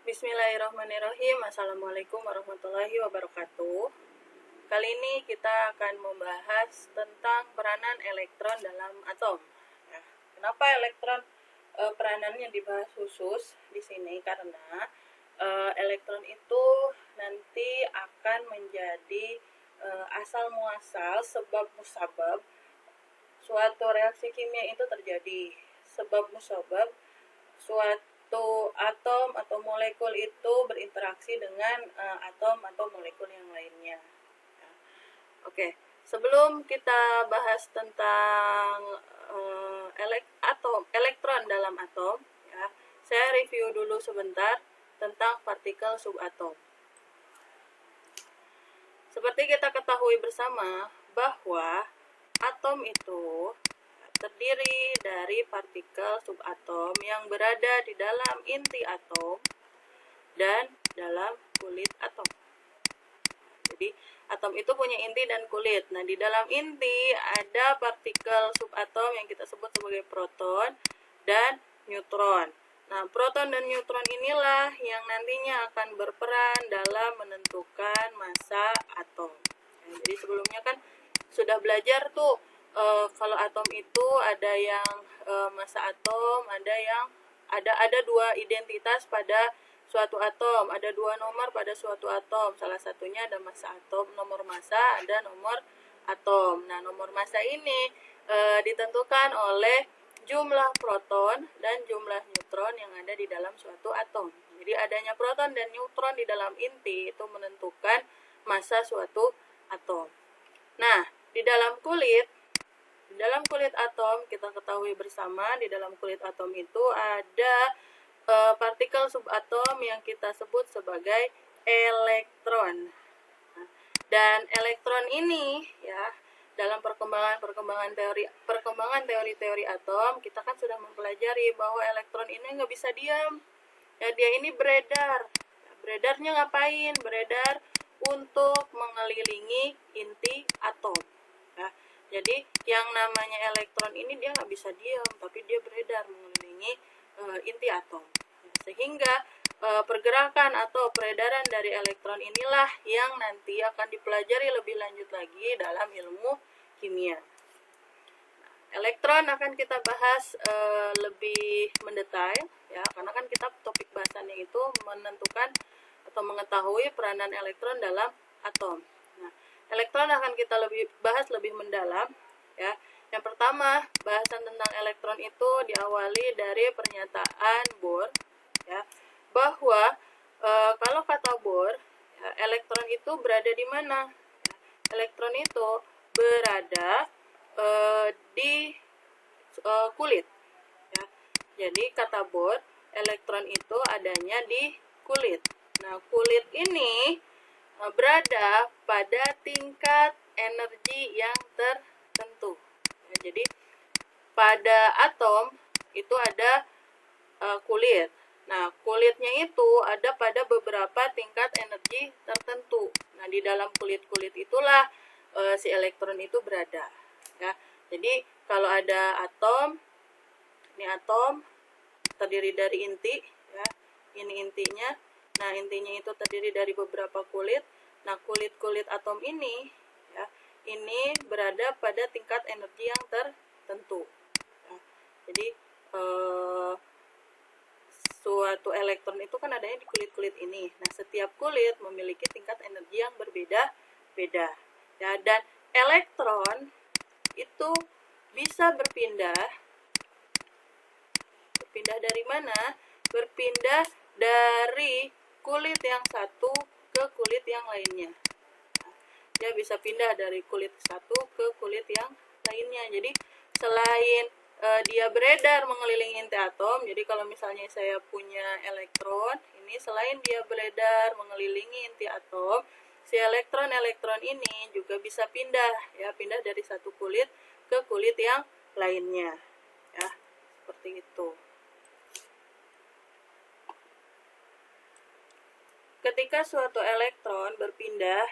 Bismillahirrahmanirrahim. Assalamualaikum warahmatullahi wabarakatuh. Kali ini kita akan membahas tentang peranan elektron dalam atom. Nah, kenapa elektron peranannya dibahas khusus di sini? Karena elektron itu nanti akan menjadi asal muasal, sebab musabab suatu reaksi kimia itu terjadi. Sebab musabab suatu atom atau molekul itu berinteraksi dengan atom atau molekul yang lainnya. Oke, sebelum kita bahas tentang elektron dalam atom, ya, saya review dulu sebentar tentang partikel subatom. Seperti kita ketahui bersama bahwa atom itu terdiri dari partikel subatom yang berada di dalam inti atom dan dalam kulit atom. Jadi, atom itu punya inti dan kulit. Nah, di dalam inti ada partikel subatom yang kita sebut sebagai proton dan neutron. Nah, proton dan neutron inilah yang nantinya akan berperan dalam menentukan massa atom. Nah, jadi sebelumnya kan sudah belajar tuh kalau atom itu ada yang massa atom, ada dua identitas pada suatu atom, ada dua nomor pada suatu atom. Salah satunya ada massa atom, nomor massa, ada nomor atom. Nah, nomor massa ini ditentukan oleh jumlah proton dan jumlah neutron yang ada di dalam suatu atom. Jadi adanya proton dan neutron di dalam inti itu menentukan massa suatu atom. Nah, di dalam kulit atom kita ketahui bersama, di dalam kulit atom itu ada partikel subatom yang kita sebut sebagai elektron. Nah, dan elektron ini ya, dalam perkembangan teori atom, kita kan sudah mempelajari bahwa elektron ini nggak bisa diam. Ya, dia ini beredar. Beredarnya ngapain? Beredar untuk mengelilingi inti atom. Ya, jadi yang namanya elektron ini dia nggak bisa diam, tapi dia beredar mengelilingi inti atom. Sehingga pergerakan atau peredaran dari elektron inilah yang nanti akan dipelajari lebih lanjut lagi dalam ilmu kimia. Elektron akan kita bahas lebih mendetail, ya, karena kan kita topik bahasannya itu menentukan atau mengetahui peranan elektron dalam atom. Nah, elektron akan kita bahas lebih mendalam, ya. Yang pertama, bahasan tentang elektron itu diawali dari pernyataan Bohr, ya, bahwa kalau kata Bohr, ya, elektron itu berada di mana? Ya, elektron itu berada di kulit. Ya. Jadi kata Bohr, elektron itu adanya di kulit. Nah, kulit ini berada pada tingkat energi yang tertentu. Ya, jadi pada atom itu ada kulit. Nah, kulitnya itu ada pada beberapa tingkat energi tertentu. Nah, di dalam kulit-kulit itulah si elektron itu berada. Ya, jadi kalau ada atom, ini atom terdiri dari inti, ya, ini intinya. Nah, intinya itu terdiri dari beberapa kulit. Nah, kulit-kulit atom ini, ya, ini berada pada tingkat energi yang tertentu. Ya, jadi suatu elektron itu kan adanya di kulit-kulit ini. Nah, setiap kulit memiliki tingkat energi yang berbeda-beda. Ya, dan elektron itu bisa berpindah dari mana? Berpindah dari kulit yang satu ke kulit yang lainnya. Dia bisa pindah dari kulit satu ke kulit yang lainnya. Jadi selain dia beredar mengelilingi inti atom, jadi kalau misalnya saya punya elektron, ini selain dia beredar mengelilingi inti atom, si elektron ini juga bisa pindah, ya, pindah dari satu kulit ke kulit yang lainnya, ya, seperti itu. Ketika suatu elektron berpindah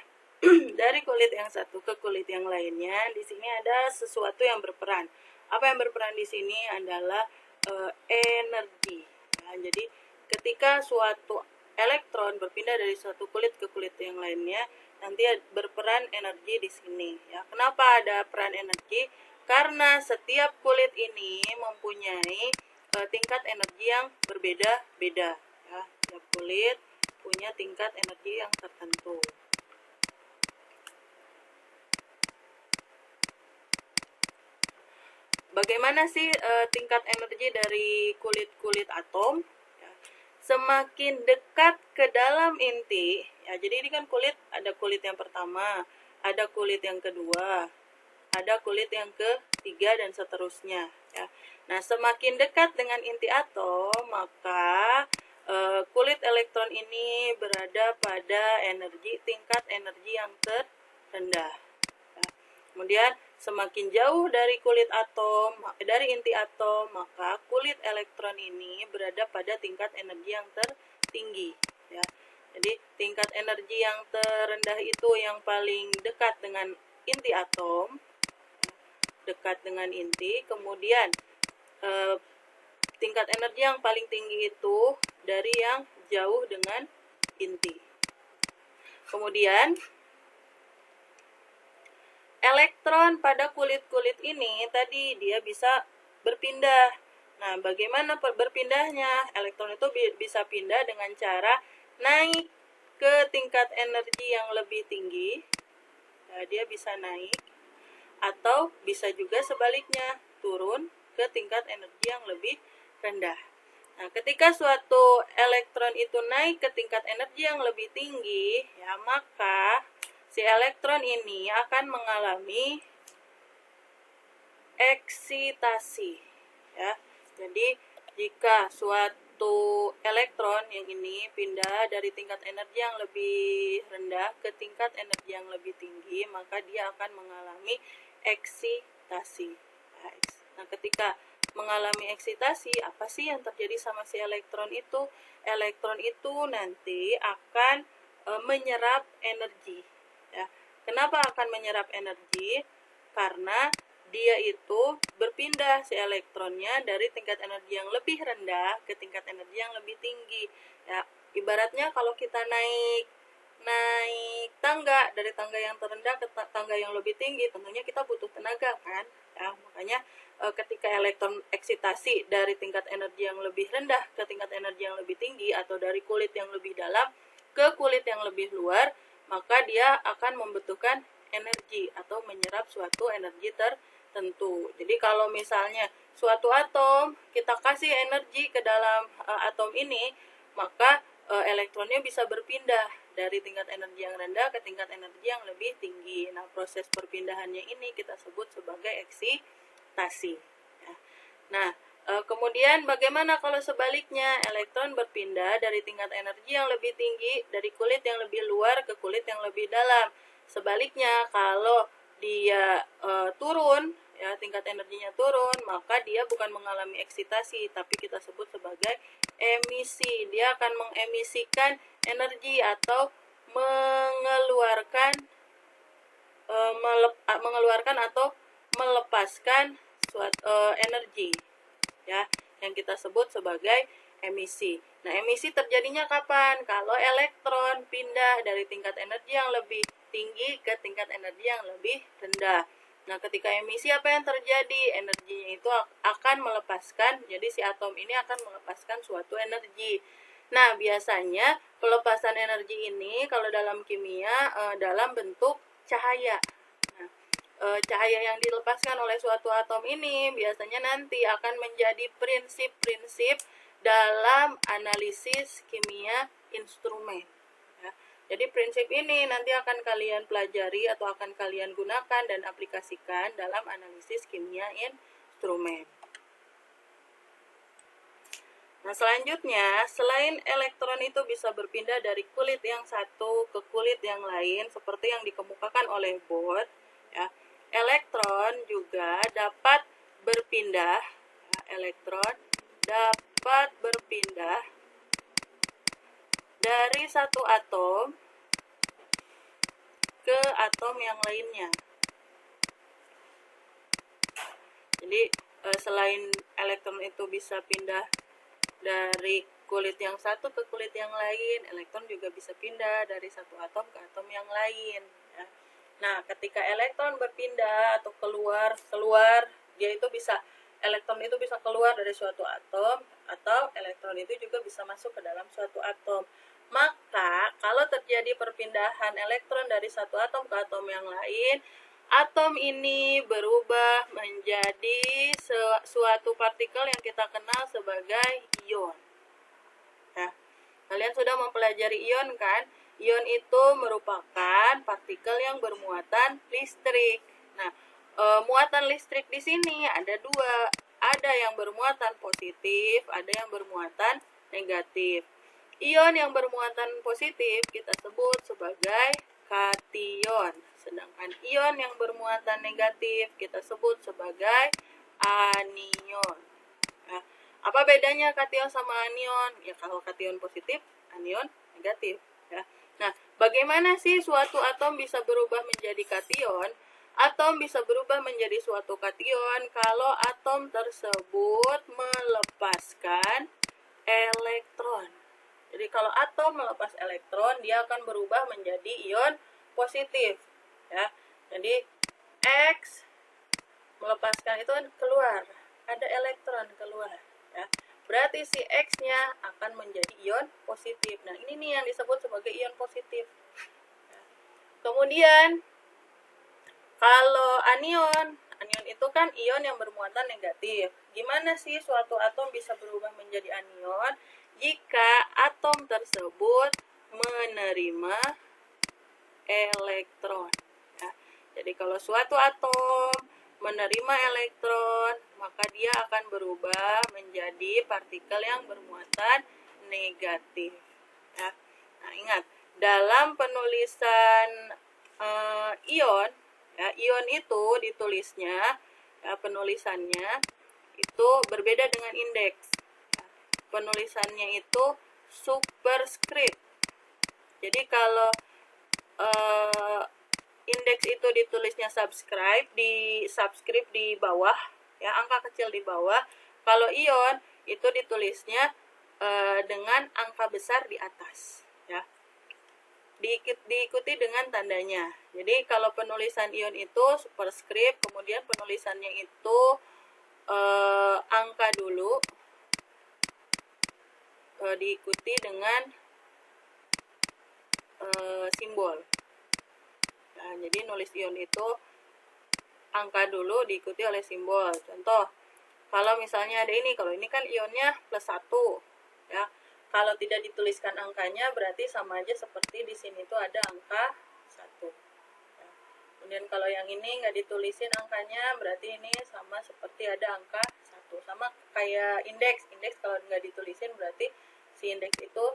dari kulit yang satu ke kulit yang lainnya, di sini ada sesuatu yang berperan. Apa yang berperan di sini adalah energi. Nah, jadi ketika suatu elektron berpindah dari suatu kulit ke kulit yang lainnya, nanti berperan energi di sini. Ya, kenapa ada peran energi? Karena setiap kulit ini mempunyai tingkat energi yang berbeda-beda. Ya, setiap kulit punya tingkat energi yang tertentu. Bagaimana sih tingkat energi dari kulit-kulit atom? Ya, semakin dekat ke dalam inti, ya jadi ini kan kulit, ada kulit yang pertama, ada kulit yang kedua, ada kulit yang ketiga, dan seterusnya. Ya. Nah, semakin dekat dengan inti atom, maka kulit elektron ini berada pada tingkat energi yang terendah. Ya. Kemudian semakin jauh dari kulit atom, dari inti atom, maka kulit elektron ini berada pada tingkat energi yang tertinggi. Ya. Jadi tingkat energi yang terendah itu yang paling dekat dengan inti atom, dekat dengan inti. Kemudian tingkat energi yang paling tinggi itu dari yang jauh dengan inti. Kemudian elektron pada kulit-kulit ini tadi dia bisa berpindah. Nah, bagaimana berpindahnya? Elektron itu bisa pindah dengan cara naik ke tingkat energi yang lebih tinggi. Nah, dia bisa naik, atau bisa juga sebaliknya, turun ke tingkat energi yang lebih rendah. Nah, ketika suatu elektron itu naik ke tingkat energi yang lebih tinggi, ya maka si elektron ini akan mengalami eksitasi. Ya, jadi jika suatu elektron yang ini pindah dari tingkat energi yang lebih rendah ke tingkat energi yang lebih tinggi, maka dia akan mengalami eksitasi. Nah, ketika mengalami eksitasi, apa sih yang terjadi sama si elektron itu? Elektron itu nanti akan menyerap energi. Ya. Kenapa akan menyerap energi? Karena dia itu berpindah si elektronnya dari tingkat energi yang lebih rendah ke tingkat energi yang lebih tinggi. Ya, ibaratnya kalau kita naik tangga dari tangga yang terendah ke tangga yang lebih tinggi, tentunya kita butuh tenaga kan? Ya, makanya ketika elektron eksitasi dari tingkat energi yang lebih rendah ke tingkat energi yang lebih tinggi, atau dari kulit yang lebih dalam ke kulit yang lebih luar, maka dia akan membutuhkan energi atau menyerap suatu energi tertentu. Jadi kalau misalnya suatu atom kita kasih energi ke dalam atom ini, maka elektronnya bisa berpindah dari tingkat energi yang rendah ke tingkat energi yang lebih tinggi. Nah, proses perpindahannya ini kita sebut sebagai eksitasi. Ya. Nah, kemudian bagaimana kalau sebaliknya, elektron berpindah dari tingkat energi yang lebih tinggi, dari kulit yang lebih luar ke kulit yang lebih dalam. Sebaliknya, kalau dia turun, ya tingkat energinya turun, maka dia bukan mengalami eksitasi, tapi kita sebut sebagai emisi. Dia akan mengemisikan energi atau mengeluarkan atau melepaskan suatu energi, ya, yang kita sebut sebagai emisi. Nah, emisi terjadinya kapan? Kalau elektron pindah dari tingkat energi yang lebih tinggi ke tingkat energi yang lebih rendah. Nah, ketika emisi apa yang terjadi? Energinya itu akan melepaskan, jadi si atom ini akan melepaskan suatu energi. Nah, biasanya pelepasan energi ini kalau dalam kimia dalam bentuk cahaya. Nah, cahaya yang dilepaskan oleh suatu atom ini biasanya nanti akan menjadi prinsip-prinsip dalam analisis kimia instrumen. Ya. Jadi prinsip ini nanti akan kalian pelajari atau akan kalian gunakan dan aplikasikan dalam analisis kimia instrumen. Nah, selanjutnya, selain elektron itu bisa berpindah dari kulit yang satu ke kulit yang lain seperti yang dikemukakan oleh Bohr, ya, elektron juga dapat berpindah, ya, elektron dapat berpindah dari satu atom ke atom yang lainnya. Jadi selain elektron itu bisa pindah dari kulit yang satu ke kulit yang lain, elektron juga bisa pindah dari satu atom ke atom yang lain. Ya. Nah, ketika elektron berpindah atau keluar, dia itu bisa elektron itu bisa keluar dari suatu atom atau elektron itu juga bisa masuk ke dalam suatu atom. Maka, kalau terjadi perpindahan elektron dari satu atom ke atom yang lain, atom ini berubah menjadi suatu partikel yang kita kenal sebagai ion. Nah, kalian sudah mempelajari ion kan? Ion itu merupakan partikel yang bermuatan listrik. Nah, muatan listrik di sini ada dua. Ada yang bermuatan positif, ada yang bermuatan negatif. Ion yang bermuatan positif kita sebut sebagai kation. Sedangkan ion yang bermuatan negatif kita sebut sebagai anion. Nah, apa bedanya kation sama anion? Ya, kalau kation positif, anion negatif. Ya. Nah, bagaimana sih suatu atom bisa berubah menjadi kation? Atom bisa berubah menjadi suatu kation kalau atom tersebut melepaskan elektron. Jadi kalau atom melepas elektron, dia akan berubah menjadi ion positif. Ya. Jadi X melepaskan itu keluar, ada elektron keluar. Ya. Berarti si X-nya akan menjadi ion positif. Nah, ini nih yang disebut sebagai ion positif. Ya. Kemudian kalau anion itu kan ion yang bermuatan negatif. Gimana sih suatu atom bisa berubah menjadi anion? Jika atom tersebut menerima elektron. Ya. Jadi kalau suatu atom menerima elektron, maka dia akan berubah menjadi partikel yang bermuatan negatif. Ya. Nah, ingat, dalam penulisan ion, ya, ion itu ditulisnya, ya, penulisannya itu berbeda dengan indeks. Penulisannya itu superscript. Jadi kalau indeks itu ditulisnya subscribe di bawah, ya, angka kecil di bawah. Kalau ion itu ditulisnya dengan angka besar di atas, ya. Diikuti dengan tandanya. Jadi kalau penulisan ion itu superscript, kemudian penulisannya itu angka dulu, diikuti dengan simbol. Nah, jadi nulis ion itu angka dulu diikuti oleh simbol. Contoh, kalau misalnya ada ini, kalau ini kan ionnya +1, ya. Kalau tidak dituliskan angkanya berarti sama aja seperti di sini tuh ada angka 1. Ya. Kemudian kalau yang ini nggak ditulisin angkanya berarti ini sama seperti ada angka 1. Sama kayak indeks. Indeks kalau nggak ditulisin berarti si indeks itu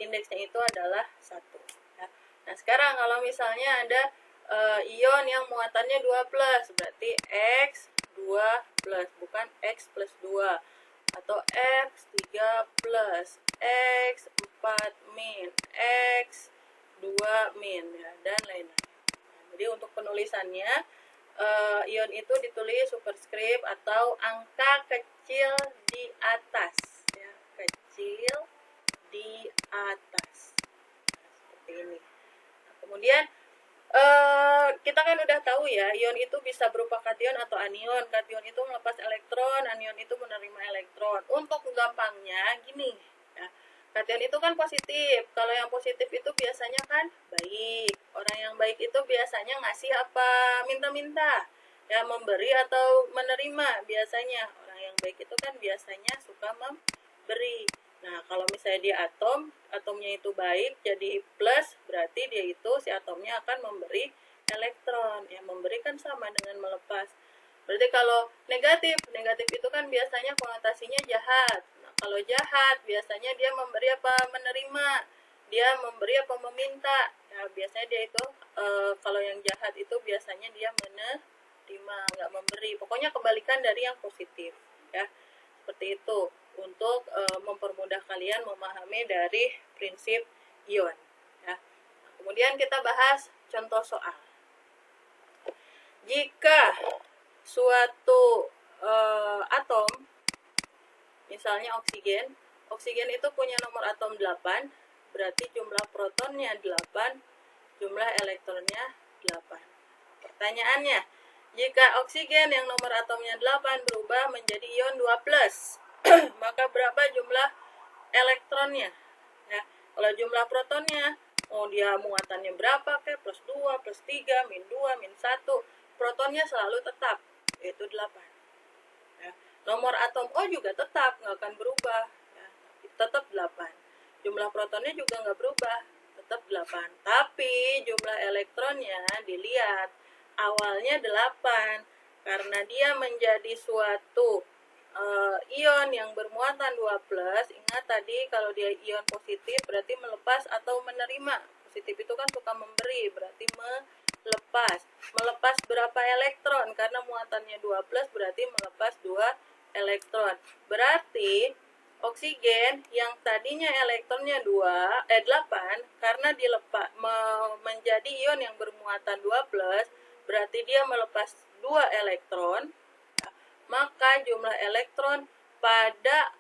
indeksnya itu adalah 1. Ya. Nah, sekarang kalau misalnya ada ion yang muatannya 2+, berarti X2+, bukan X+2, atau X3+, X4-, X2-, ya, dan lain-lain. Jadi untuk penulisannya, ion itu ditulis superscript atau angka kecil di atas, ya, kecil di atas. Nah, seperti ini. Nah, kemudian kita kan udah tahu ya, ion itu bisa berupa kation atau anion. Kation itu melepas elektron, anion itu menerima elektron. Untuk gampangnya gini, ya. Kation itu kan positif. Kalau yang positif itu biasanya kan baik. Orang yang baik itu biasanya ngasih apa? Minta-minta. Ya, memberi atau menerima biasanya. Orang yang baik itu kan biasanya suka memberi. Nah, kalau misalnya dia atomnya itu baik, jadi plus, berarti dia itu, si atomnya akan memberi elektron. Ya, memberi kan sama dengan melepas. Berarti kalau negatif itu kan biasanya konotasinya jahat. Nah, kalau jahat, biasanya dia memberi apa? Menerima. Dia memberi apa? Meminta. Ya, biasanya dia itu, kalau yang jahat itu biasanya dia menerima, nggak memberi. Pokoknya kebalikan dari yang positif. Ya, seperti itu. Untuk mempermudah kalian memahami dari prinsip ion. Ya. Kemudian kita bahas contoh soal. Jika suatu atom, misalnya oksigen itu punya nomor atom 8, berarti jumlah protonnya 8, jumlah elektronnya 8. Pertanyaannya, jika oksigen yang nomor atomnya 8 berubah menjadi ion 2+, maka berapa jumlah elektronnya? Ya, kalau jumlah protonnya, dia muatannya berapa ke? Plus 2, plus 3, min 2, min 1. Protonnya selalu tetap, yaitu 8. Ya. Nomor atom O juga tetap, nggak akan berubah. Ya. Tetap 8. Jumlah protonnya juga nggak berubah, tetap 8. Tapi jumlah elektronnya dilihat, awalnya 8. Karena dia menjadi suatu ion yang bermuatan 2+, ingat tadi kalau dia ion positif berarti melepas atau menerima. Positif itu kan suka memberi, berarti melepas. Melepas berapa elektron? Karena muatannya 2+, berarti melepas 2 elektron. Berarti oksigen yang tadinya elektronnya 8, karena menjadi ion yang bermuatan 2+, berarti dia melepas 2 elektron. Maka jumlah elektron pada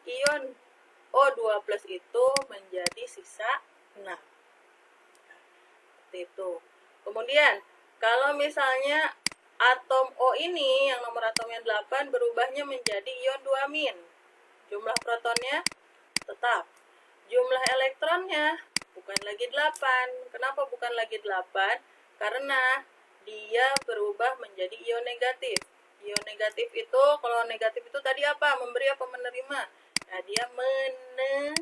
ion O2+ itu menjadi sisa 6. Seperti itu. Kemudian, kalau misalnya atom O ini yang nomor atomnya 8 berubahnya menjadi ion 2-. Jumlah protonnya tetap. Jumlah elektronnya bukan lagi 8. Kenapa bukan lagi 8? Karena dia berubah menjadi ion negatif. Ion negatif itu, kalau negatif itu tadi apa? Memberi apa menerima? Nah, dia menerima.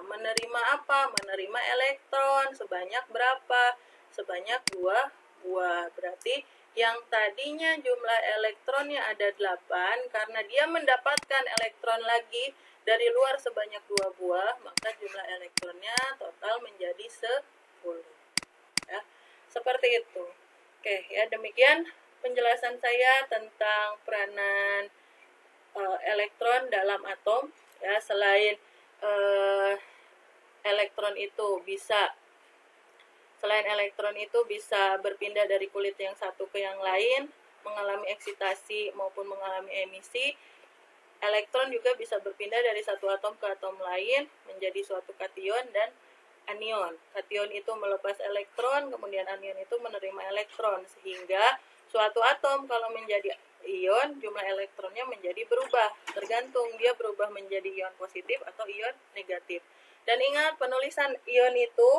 Menerima apa? Menerima elektron. Sebanyak berapa? Sebanyak 2 buah. Berarti yang tadinya jumlah elektronnya ada 8, karena dia mendapatkan elektron lagi dari luar sebanyak 2 buah, maka jumlah elektronnya total menjadi 10. Ya, seperti itu. Oke, ya demikian penjelasan saya tentang peranan elektron dalam atom. Ya, selain elektron itu bisa berpindah dari kulit yang satu ke yang lain, mengalami eksitasi maupun mengalami emisi. Elektron juga bisa berpindah dari satu atom ke atom lain menjadi suatu kation dan anion. Kation itu melepas elektron, kemudian anion itu menerima elektron, sehingga suatu atom kalau menjadi ion, jumlah elektronnya menjadi berubah, tergantung dia berubah menjadi ion positif atau ion negatif. Dan ingat, penulisan ion itu,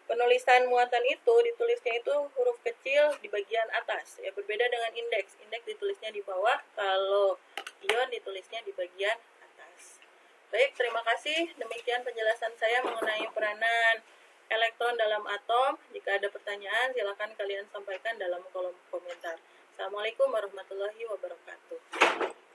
penulisan muatan itu, ditulisnya itu huruf kecil di bagian atas, ya, berbeda dengan indeks. Indeks ditulisnya di bawah, kalau ion ditulisnya di bagian atas. Baik, terima kasih. Demikian penjelasan saya mengenai peranan elektron dalam atom. Jika ada pertanyaan, silakan kalian sampaikan dalam kolom komentar. Assalamualaikum warahmatullahi wabarakatuh.